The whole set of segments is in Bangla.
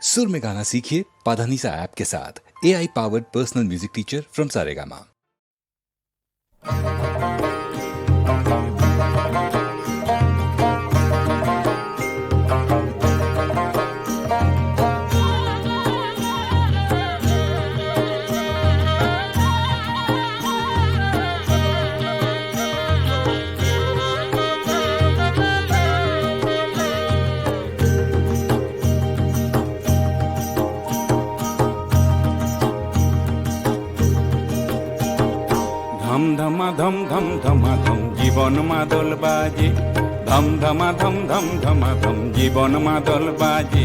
सुर में गाना सीखिए पाधानीसा ऐप के साथ। AI powered personal music teacher from Saregama. ধম ধমা ধম ধম ধমা ধম জীবন মাদল বাজে, ধম ধমা ধম ধম ধমা ধম জীবন মাদল বাজে।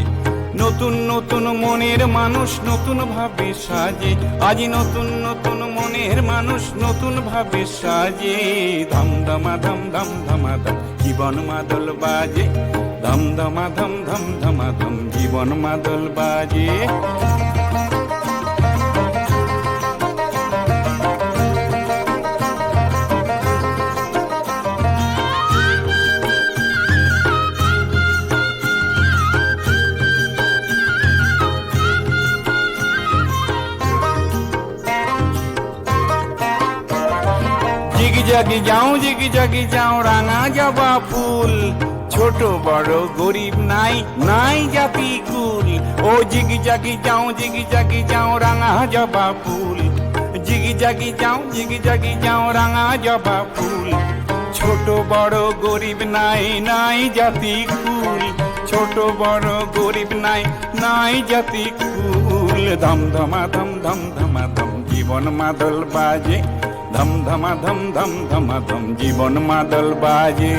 নতুন নতুন মনের মানুষ নতুন ভাবে সাজে, আজ নতুন নতুন মনের মানুষ নতুন ভাবে সাজে। ধম ধমা ধম ধম ধমা ধম জীবন মাদল বাজে, ধম ধমা ধম ধম ধমা ধম জীবন মাদল বাজে। জিগি জাগি যাও রাঙা জবা ফুল, ছোট বড় গরিব নাই নাই জাতি কুল। ও জিগি জাগি যাও রাঙা জবা ফুল, জিগি জাগি যাও রাঙা জবা ফুল। ছোট বড় গরিব নাই নাই জাতি কুল, ছোট বড় গরিব নাই নাই জাতি কুল। ধম ধমা ধম ধম ধমা ধম জীবন মাদল বাজে, ধম ধমা ধম ধম ধমা ধম জীবন মাদল বাজে।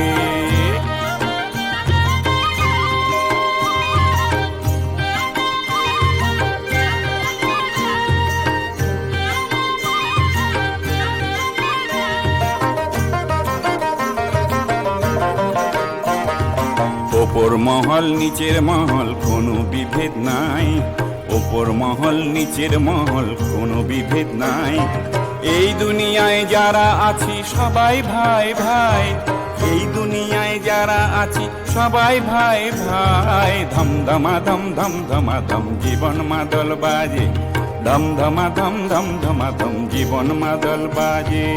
ওপর মহল নিচের মহল কোনো বিভেদ নাই, ওপর মহল নিচের মহল কোনো বিভেদ নাই। এই দুনিয়ায় যারা আছি সবাই ভাই ভাই, এই দুনিয়ায় যারা আছি সবাই ভাই ভাই। ধম ধমা ধম ধম ধমা ধম জীবন মাদল বাজে, ধম ধমা ধম ধম ধমা ধম জীবন মাদল বাজে।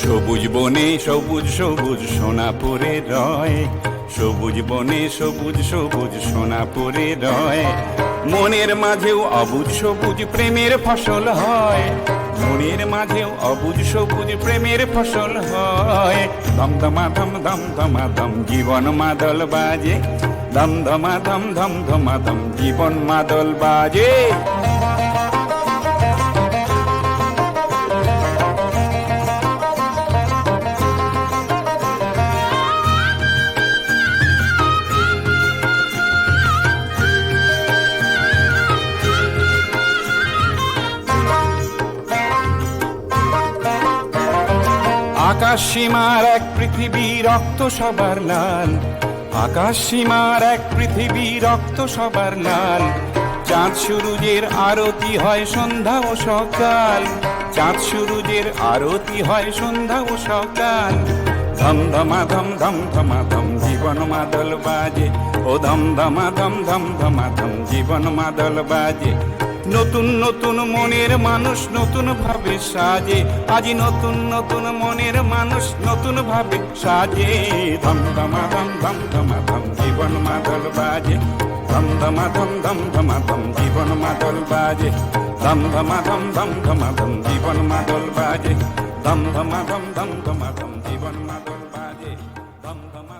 সবুজ বনে সবুজ সবুজ সোনা পরে রয়, সবুজ বনে সবুজ সবুজ সোনা পরে রয়। মনের মাঝেও অবুজ সবুজ প্রেমের ফসল হয়, মনের মাঝেও অবুজ সবুজ প্রেমের ফসল হয়। ধম ধমা ধম ধম ধমা ধম জীবন মাদল বাজে, ধম ধমা ধম ধম ধমা ধম জীবন মাদল বাজে। আকাশ সীমার এক পৃথিবী রক্ত সবার লাল, আকাশ সীমার এক পৃথিবী রক্ত সবার লাল। চাঁদ সূরজের আরতি হয় সন্ধ্যা ও সকাল, চাঁদ সূরজের আরতি হয় সন্ধ্যা ও সকাল। ধম ধমা ধম ধম ধমা ধম জীবন মাদল বাজে, ও ধম ধমা ধম ধম ধমা ধম জীবন মাদল বাজে। নতুন নতুন মনের মানুষ নতুন ভাবে সাজে, আজ নতুন নতুন মনের মানুষ নতুন ভাবে সাজে। ধম ধমা ধম ধম ধমা ধম জীবন মাদল বাজে, ধম ধমা ধম ধম ধমা ধম জীবন মাদল বাজে। ধম ধমা ধম ধম ধমা ধম জীবন মাদল বাজে, ধম ধমা ধম ধম ধমা ধম জীবন মাদল বাজে, ধম ধমা